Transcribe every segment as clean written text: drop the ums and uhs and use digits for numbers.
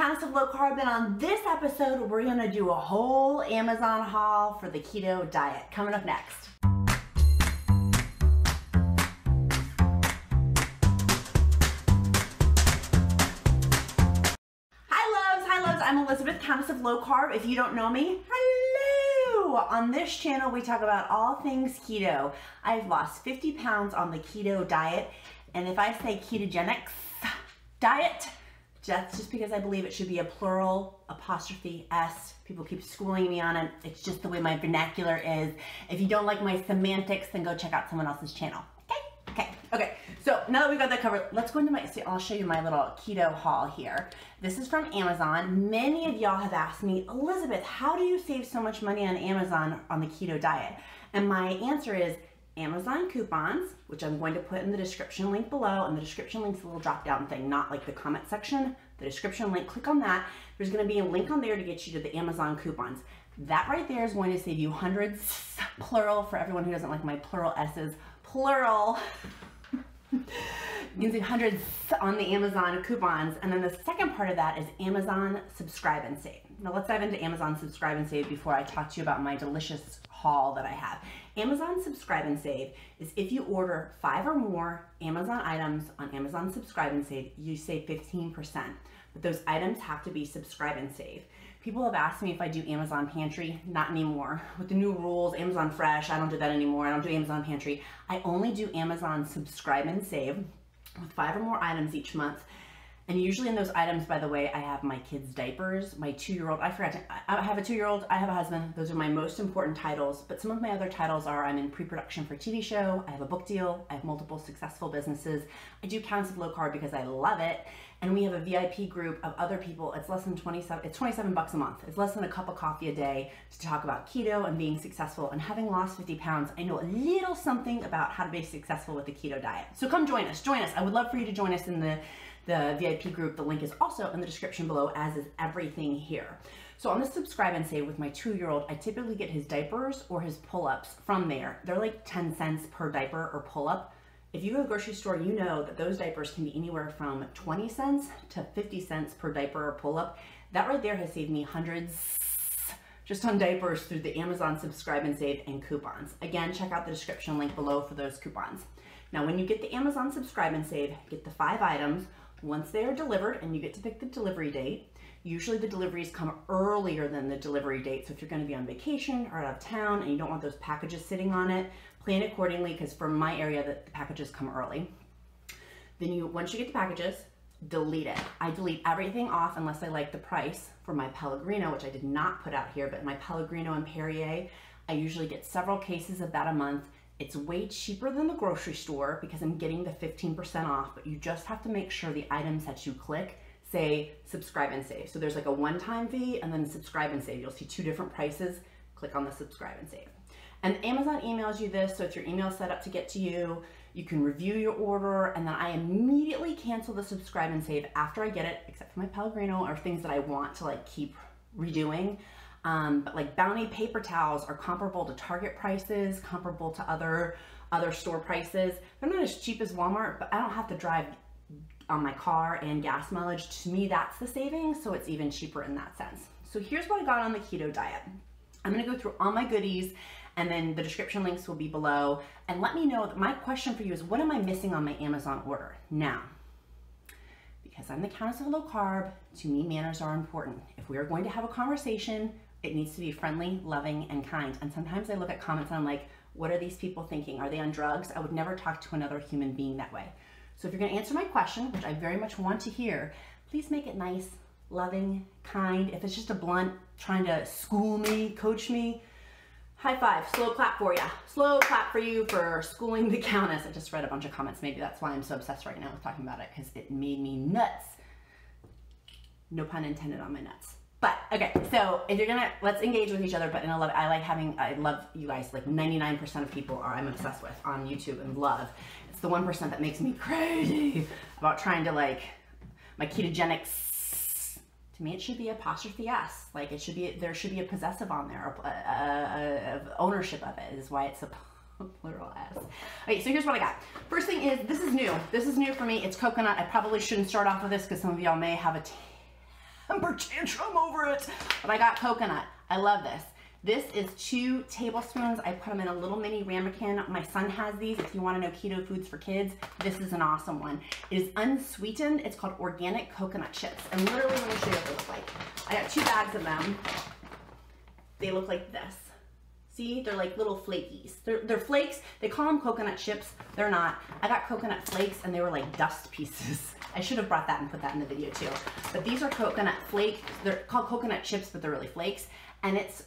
Countess of Low Carb, and on this episode we're gonna do a whole Amazon haul for the keto diet. Coming up next. Hi loves, I'm Elizabeth, Countess of Low Carb. If you don't know me, hello! On this channel we talk about all things keto. I've lost 50 pounds on the keto diet, and if I say ketogenic diet, that's just because I believe it should be a plural apostrophe S. People keep schooling me on it. It's just the way my vernacular is. If you don't like my semantics, then go check out someone else's channel. Okay. So now that we've got that covered, let's go into I'll show you my little keto haul here. This is from Amazon. Many of y'all have asked me, Elizabeth, how do you save so much money on Amazon on the keto diet? And my answer is Amazon coupons, which I'm going to put in the description link below, and the description link's a little drop down thing, not like the comment section. The description link, click on that. There's going to be a link on there to get you to the Amazon coupons. That right there is going to save you hundreds, plural, for everyone who doesn't like my plural S's, plural. You can save hundreds on the Amazon coupons. And then the second part of that is Amazon Subscribe and Save. Now let's dive into Amazon Subscribe and Save before I talk to you about my delicious haul that I have. Amazon Subscribe and Save is if you order 5 or more Amazon items on Amazon Subscribe and Save, you save 15%. But those items have to be Subscribe and Save. People have asked me if I do Amazon Pantry. Not anymore. With the new rules, Amazon Fresh, I don't do that anymore. I don't do Amazon Pantry. I only do Amazon Subscribe and Save with 5 or more items each month. And usually in those items, by the way, I have my kids' diapers, my 2-year-old, I have a 2-year-old, I have a husband. Those are my most important titles. But some of my other titles are I'm in pre-production for a TV show, I have a book deal, I have multiple successful businesses. I do Countess of Low Carb because I love it. And we have a VIP group of other people. It's less than 27 bucks a month. It's less than a cup of coffee a day to talk about keto and being successful. And having lost 50 pounds, I know a little something about how to be successful with the keto diet. So come join us. I would love for you to join us in the VIP group. The link is also in the description below, as is everything here. So on the Subscribe and Save with my 2-year-old, I typically get his diapers or his pull-ups from there. They're like 10 cents per diaper or pull-up. If you go to the grocery store, you know that those diapers can be anywhere from 20 cents to 50 cents per diaper or pull-up. That right there has saved me hundreds just on diapers through the Amazon Subscribe and Save and coupons. Again, check out the description link below for those coupons. Now, when you get the Amazon Subscribe and Save, get the 5 items. Once they are delivered, and you get to pick the delivery date, usually the deliveries come earlier than the delivery date. So if you're going to be on vacation or out of town and you don't want those packages sitting on it, plan accordingly, because from my area, the packages come early. Then once you get the packages, delete it. I delete everything off unless I like the price for my Pellegrino, which I did not put out here, but my Pellegrino and Perrier, I usually get several cases of that a month. It's way cheaper than the grocery store because I'm getting the 15% off, but you just have to make sure the items that you click say Subscribe and Save. So there's like a one-time fee and then Subscribe and Save. You'll see 2 different prices. Click on the Subscribe and Save. And Amazon emails you this, so if your email is set up to get to you, you can review your order, and then I immediately cancel the Subscribe and Save after I get it, except for my Pellegrino or things that I want to like keep redoing. But like Bounty paper towels are comparable to Target prices, comparable to other store prices. They're not as cheap as Walmart, but I don't have to drive on my car and gas mileage. To me, that's the savings, so it's even cheaper in that sense. So here's what I got on the keto diet. I'm gonna go through all my goodies, and then the description links will be below. And let me know, my question for you is, what am I missing on my Amazon order? Now, because I'm the Countess of Low Carb, to me, manners are important. If we are going to have a conversation, it needs to be friendly, loving, and kind. And sometimes I look at comments and I'm like, what are these people thinking? Are they on drugs? I would never talk to another human being that way. So if you're gonna answer my question, which I very much want to hear, please make it nice, loving, kind. If it's just a blunt, trying to school me, coach me, high five, slow clap for ya. Slow clap for you for schooling the Countess. I just read a bunch of comments. Maybe that's why I'm so obsessed right now with talking about it, because it made me nuts. No pun intended on my nuts. But okay, so if you're gonna, let's engage with each other, but in a love, I love you guys, like 99% of people I'm obsessed with on YouTube and love. It's the 1% that makes me crazy about trying to like, my ketogenics, to me it should be apostrophe S. Like it should be, there should be a possessive on there, ownership of it is why it's a plural S. Okay, so here's what I got. First thing is, this is new. This is new for me. It's coconut. I probably shouldn't start off with this because some of y'all may have a temper tantrum over it. But I got coconut. I love this. This is 2 tablespoons. I put them in a little mini ramekin. My son has these. If you want to know keto foods for kids, this is an awesome one. It is unsweetened. It's called organic coconut chips. And literally, let me show you what they look like. I got 2 bags of them. They look like this. See, they're like little flakies. They're flakes. They call them coconut chips. They're not. I got coconut flakes and they were like dust pieces. I should have brought that and put that in the video too. But these are coconut flakes. They're called coconut chips, but they're really flakes. And it's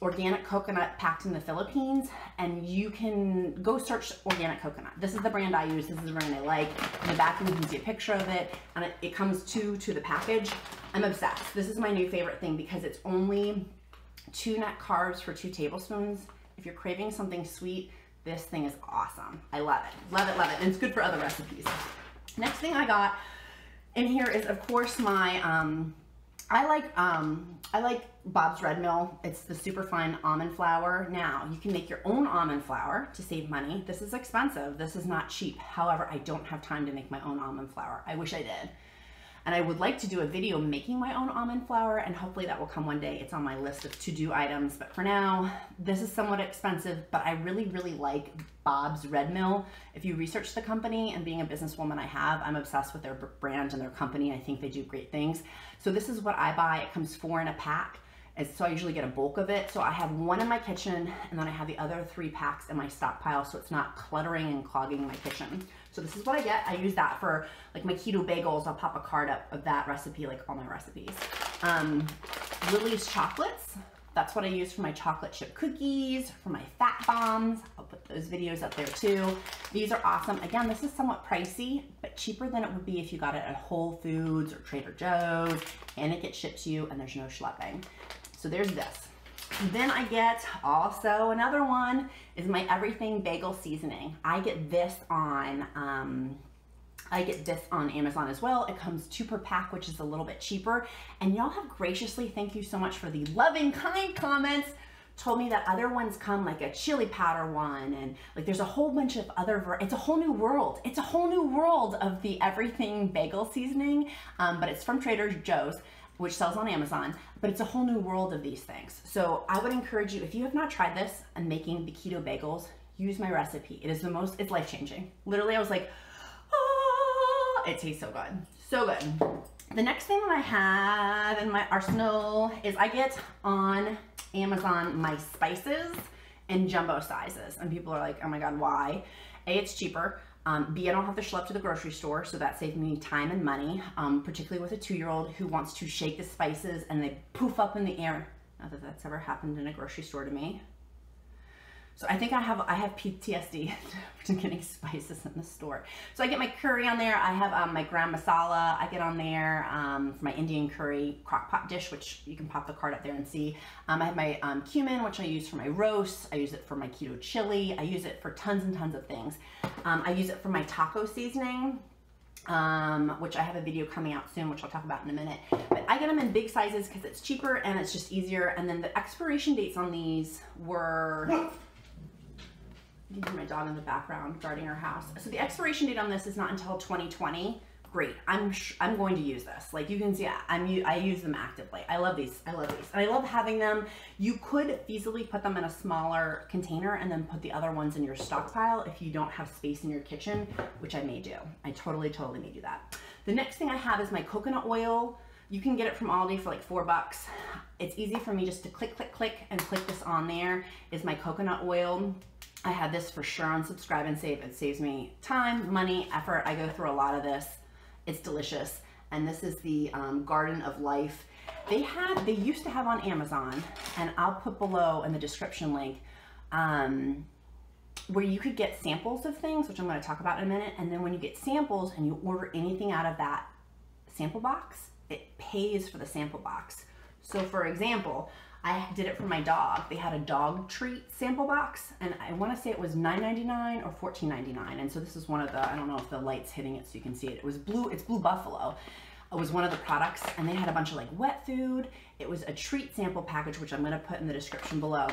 organic coconut packed in the Philippines. And you can go search organic coconut. This is the brand I use. This is the brand I like. In the back, you can see a picture of it. And it comes to the package. I'm obsessed. This is my new favorite thing because it's only 2 net carbs for 2 tablespoons. If you're craving something sweet, this thing is awesome. I love it. Love it, love it. And it's good for other recipes. Next thing I got in here is, of course, my, I like Bob's Red Mill. It's the Superfine almond flour. Now, you can make your own almond flour to save money. This is expensive. This is not cheap. However, I don't have time to make my own almond flour. I wish I did. And I would like to do a video making my own almond flour, and hopefully that will come one day. It's on my list of to-do items, but for now, this is somewhat expensive, but I really, really like Bob's Red Mill. If you research the company, and being a businesswoman I'm obsessed with their brand and their company. I think they do great things. So this is what I buy. It comes 4 in a pack. And so I usually get a bulk of it. So I have 1 in my kitchen, and then I have the other 3 packs in my stockpile, so it's not cluttering and clogging my kitchen. So this is what I get. I use that for like my keto bagels. I'll pop a card up of that recipe, like all my recipes. Lily's chocolates. That's what I use for my chocolate chip cookies, for my fat bombs. I'll put those videos up there too. These are awesome. Again, this is somewhat pricey, but cheaper than it would be if you got it at Whole Foods or Trader Joe's, and it gets shipped to you and there's no schlepping. So there's this. Then I get also another one is my everything bagel seasoning. I get this on Amazon as well. It comes 2 per pack, which is a little bit cheaper. And y'all have graciously, thank you so much for the loving, kind comments, told me that other ones come like a chili powder one, and like there's a whole bunch of other, it's a whole new world. It's a whole new world of the everything bagel seasoning, but it's from Trader Joe's, which sells on Amazon, but it's a whole new world of these things. So I would encourage you, if you have not tried this and making the keto bagels, use my recipe. It is it's life-changing. Literally, I was like, oh, it tastes so good. So good. The next thing that I have in my arsenal is I get on Amazon my spices in jumbo sizes. And people are like, oh my God, why? A, it's cheaper. B, I don't have to schlep to the grocery store, so that saves me time and money, particularly with a 2-year-old who wants to shake the spices and they poof up in the air. Not that that's ever happened in a grocery store to me. So I think I have PTSD from getting spices in the store. So I get my curry on there. I have my gram masala. I get on there for my Indian curry crock pot dish, which you can pop the card up there and see. I have my cumin, which I use for my roast. I use it for my keto chili. I use it for tons and tons of things. I use it for my taco seasoning, which I have a video coming out soon, which I'll talk about in a minute. But I get them in big sizes because it's cheaper and it's just easier. And then the expiration dates on these were... You can hear my dog in the background guarding her house. So the expiration date on this is not until 2020. Great. I'm going to use this. Like you can see, I use them actively. I love these. I love these. And I love having them. You could feasibly put them in a smaller container and then put the other ones in your stockpile if you don't have space in your kitchen, which I may do. I totally may do that. The next thing I have is my coconut oil. You can get it from Aldi for like $4. It's easy for me just to click, click, click, and click this on there. Is my coconut oil. I have this for sure on Subscribe and Save. It saves me time, money, effort. I go through a lot of this. It's delicious. And this is the Garden of Life. They used to have on Amazon, and I'll put below in the description link, where you could get samples of things, which I'm going to talk about in a minute. And then when you get samples and you order anything out of that sample box, it pays for the sample box. So for example, I did it for my dog. They had a dog treat sample box, and I want to say it was $9.99 or $14.99. And so this is one of the, I don't know if the light's hitting it so you can see it. It was blue, it's Blue Buffalo. It was one of the products, and they had a bunch of like wet food. It was a treat sample package, which I'm going to put in the description below.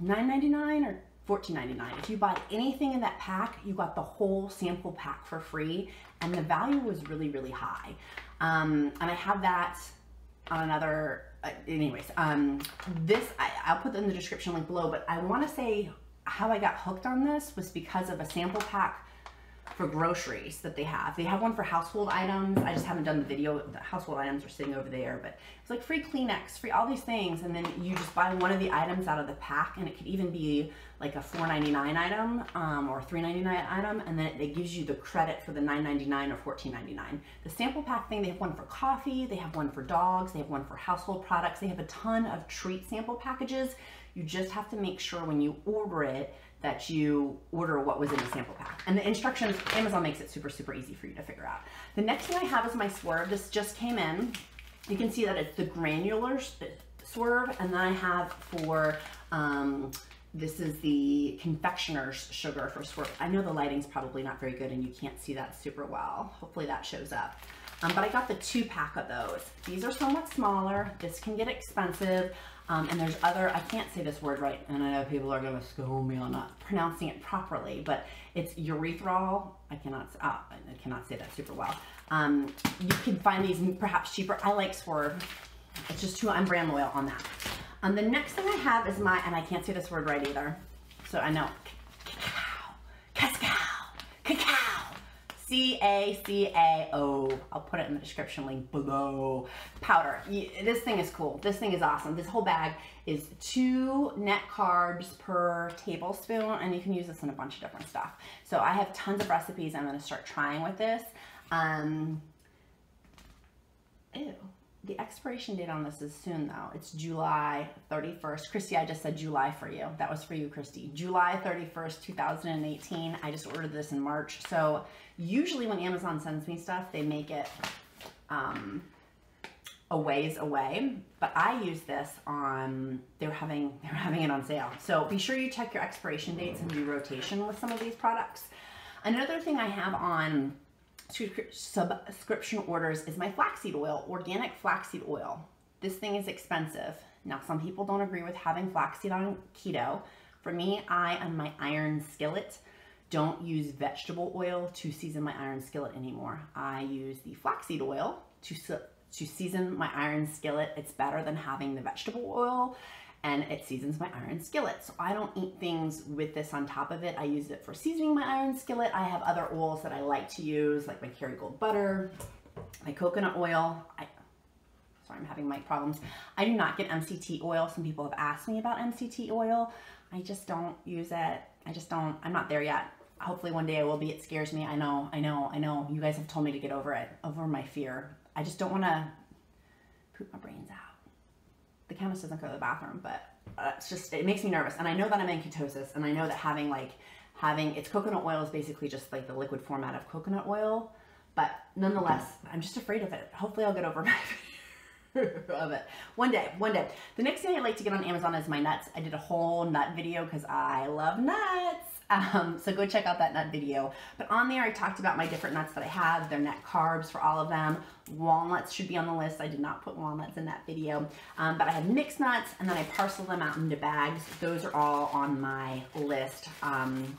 $9.99 or $14.99. If you buy anything in that pack, you got the whole sample pack for free, and the value was really, really high. And I have that on another, anyways, I'll put in the description link below, but I want to say how I got hooked on this was because of a sample pack for groceries that they have. They have one for household items. I just haven't done the video. The household items are sitting over there, but it's like free Kleenex, free all these things, and then you just buy one of the items out of the pack, and it could even be like a $4.99 item or a $3.99 item, and then it gives you the credit for the $9.99 or $14.99. The sample pack thing, they have one for coffee, they have one for dogs, they have one for household products, they have a ton of treat sample packages. You just have to make sure when you order it that you order what was in the sample pack. And the instructions, Amazon makes it super, super easy for you to figure out. The next thing I have is my Swerve. This just came in. You can see that it's the granular Swerve, and then I have for, this is the confectioner's sugar for Swerve. I know the lighting's probably not very good and you can't see that super well. Hopefully that shows up. But I got the 2-pack of those. These are somewhat smaller. This can get expensive. And there's other, I can't say this word right, and I know people are going to scold me on not pronouncing it properly, but it's urethral. I cannot say that super well. You can find these perhaps cheaper. I like Swerve. It's just too, I'm brand loyal on that. The next thing I have is my, and I can't say this word right either, so I know, cacao, C-A-C-A-O. I'll put it in the description link below. Powder. This thing is cool. This thing is awesome. This whole bag is 2 net carbs per tablespoon, and you can use this in a bunch of different stuff. So I have tons of recipes I'm going to start trying with this. Ew. The expiration date on this is soon though. It's July 31st. Christy, I just said July for you. That was for you, Christy. July 31st, 2018. I just ordered this in March. So usually when Amazon sends me stuff, they make it a ways away. But I use this on, they're having it on sale. So be sure you check your expiration dates and do rotation with some of these products. Another thing I have on subscription orders is my flaxseed oil, organic flaxseed oil. This thing is expensive. Now, some people don't agree with having flaxseed on keto. For me, I, on my iron skillet, don't use vegetable oil to season my iron skillet anymore. I use the flaxseed oil to season my iron skillet. It's better than having the vegetable oil, and it seasons my iron skillet. So I don't eat things with this on top of it. I use it for seasoning my iron skillet. I have other oils that I like to use, like my Kerrygold butter, my coconut oil. Sorry, I'm having mic problems. I do not get MCT oil. Some people have asked me about MCT oil. I just don't use it. I'm not there yet. Hopefully one day I will be. It scares me. I know. You guys have told me to get over it, over my fear. I just don't want to poop my brains out. The Countess doesn't go to the bathroom, but it's just, it makes me nervous. And I know that I'm in ketosis, and I know that having it's coconut oil is basically just like the liquid format of coconut oil, but nonetheless, I'm just afraid of it. Hopefully I'll get over my fear of it. One day. The next thing I like to get on Amazon is my nuts. I did a whole nut video because I love nuts. So go check out that nut video. But on there, I talked about my different nuts that I have. They're net carbs for all of them. Walnuts should be on the list. I did not put walnuts in that video. But I have mixed nuts, and then I parcel them out into bags. Those are all on my list. And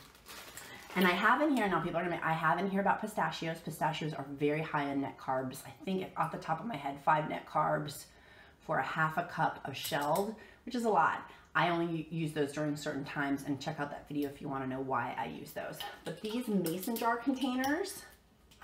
I have in here, now people are gonna I have in here about pistachios. Pistachios are very high in net carbs. I think off the top of my head, 5 net carbs for a half a cup of shelled, which is a lot. I only use those during certain times, and check out that video if you want to know why I use those. But these mason jar containers,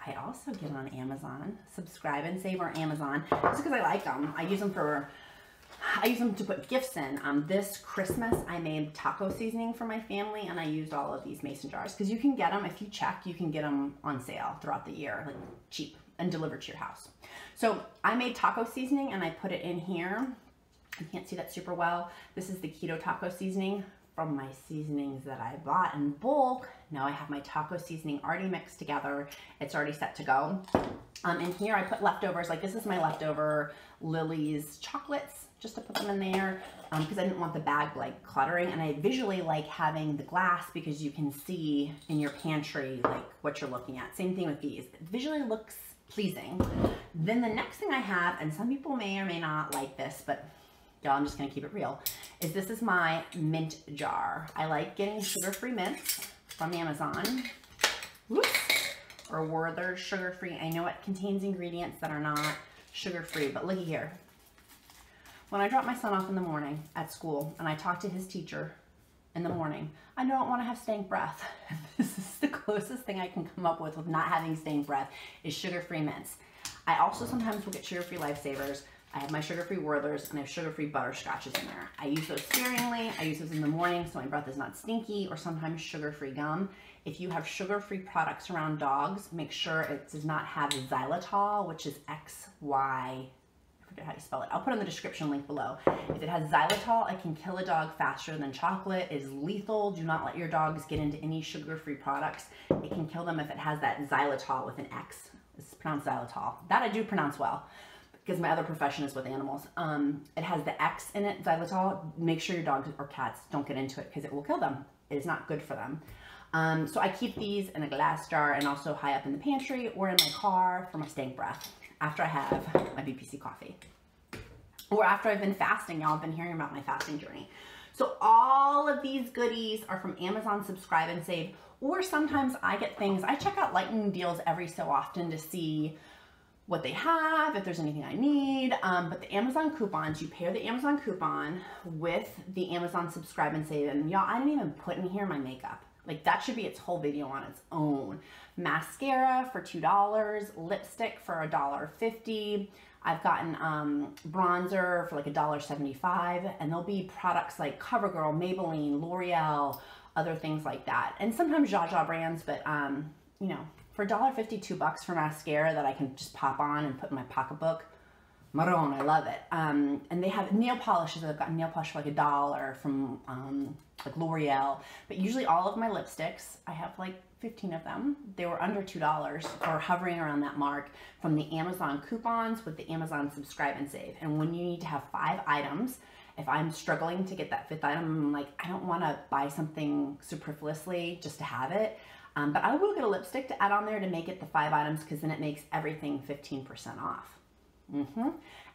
I also get on Amazon. Subscribe and Save or Amazon, just because I like them. I use them to put gifts in. This Christmas, I made taco seasoning for my family, and I used all of these mason jars because you can get them, if you check, you can get them on sale throughout the year, like cheap, and delivered to your house. So I made taco seasoning, and I put it in here. You can't see that super well. This is the keto taco seasoning from my seasonings that I bought in bulk. Now I have my taco seasoning already mixed together. It's already set to go. In here I put leftovers, like this is my leftover Lily's chocolates, just to put them in there because I didn't want the bag like cluttering, and I visually like having the glass because you can see in your pantry like what you're looking at. Same thing with these. It visually looks pleasing. Then the next thing I have, and some people may or may not like this, but y'all, I'm just gonna keep it real, is this is my mint jar. I like getting sugar-free mints from Amazon. Whoops. or Werther's sugar-free. I know it contains ingredients that are not sugar-free, but looky here. When I drop my son off in the morning at school and I talk to his teacher in the morning, I don't want to have stank breath. This is the closest thing I can come up with not having stank breath is sugar-free mints. I also sometimes will get sugar-free Lifesavers. I have my sugar-free Werther's and I have sugar-free butterscotches in there. I use those sparingly. I use those in the morning so my breath is not stinky, or sometimes sugar-free gum. If you have sugar-free products around dogs, make sure it does not have xylitol, which is XY. I forget how you spell it. I'll put in the description link below. If it has xylitol, it can kill a dog faster than chocolate. It is lethal. Do not let your dogs get into any sugar-free products. It can kill them if it has that xylitol with an X. It's pronounced xylitol. That I do pronounce well, because my other profession is with animals. It has the X in it, xylitol. Make sure your dogs or cats don't get into it because it will kill them. It is not good for them. So I keep these in a glass jar and also high up in the pantry or in my car for my stank breath after I have my BPC coffee. Or after I've been fasting. Y'all have been hearing about my fasting journey. So all of these goodies are from Amazon Subscribe and Save, or sometimes I get things. I check out lightning deals every so often to see what they have, if there's anything I need. But the Amazon coupons, you pair the Amazon coupon with the Amazon Subscribe and Save. And y'all, I didn't even put in here my makeup. Like, that should be its whole video on its own. Mascara for $2, lipstick for $1.50. I've gotten bronzer for like $1.75, and there'll be products like CoverGirl, Maybelline, L'Oreal, other things like that. And sometimes Jaja brands, but you know, for $1.50, $2 for mascara that I can just pop on and put in my pocketbook. Marron, I love it. And they have nail polishes. I've got nail polish for like $1 from like L'Oreal. But usually all of my lipsticks, I have like 15 of them. They were under $2 or hovering around that mark from the Amazon coupons with the Amazon Subscribe and Save. And when you need to have 5 items, if I'm struggling to get that 5th item, I'm like, I don't want to buy something superfluously just to have it. But I will get a lipstick to add on there to make it the 5 items, because then it makes everything 15% off.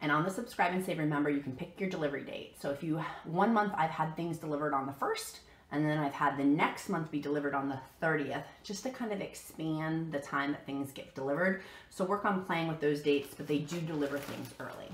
And on the Subscribe and Save, remember, you can pick your delivery date. So if you, one month I've had things delivered on the 1st, and then I've had the next month be delivered on the 30th, just to kind of expand the time that things get delivered. So work on playing with those dates, but they do deliver things early.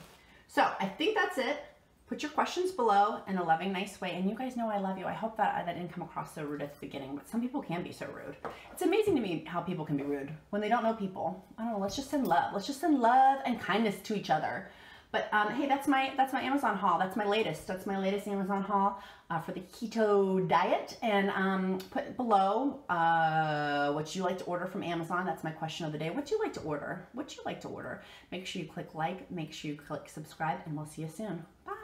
So I think that's it. Put your questions below in a loving, nice way. And you guys know I love you. I hope that didn't come across so rude at the beginning, but some people can be so rude. It's amazing to me how people can be rude when they don't know people. I don't know, let's just send love. Let's just send love and kindness to each other. But hey, that's my Amazon haul. That's my latest. That's my latest Amazon haul for the keto diet. And put below what you like to order from Amazon. That's my question of the day. What do you like to order? What do you like to order? Make sure you click like. Make sure you click subscribe, and we'll see you soon. Bye.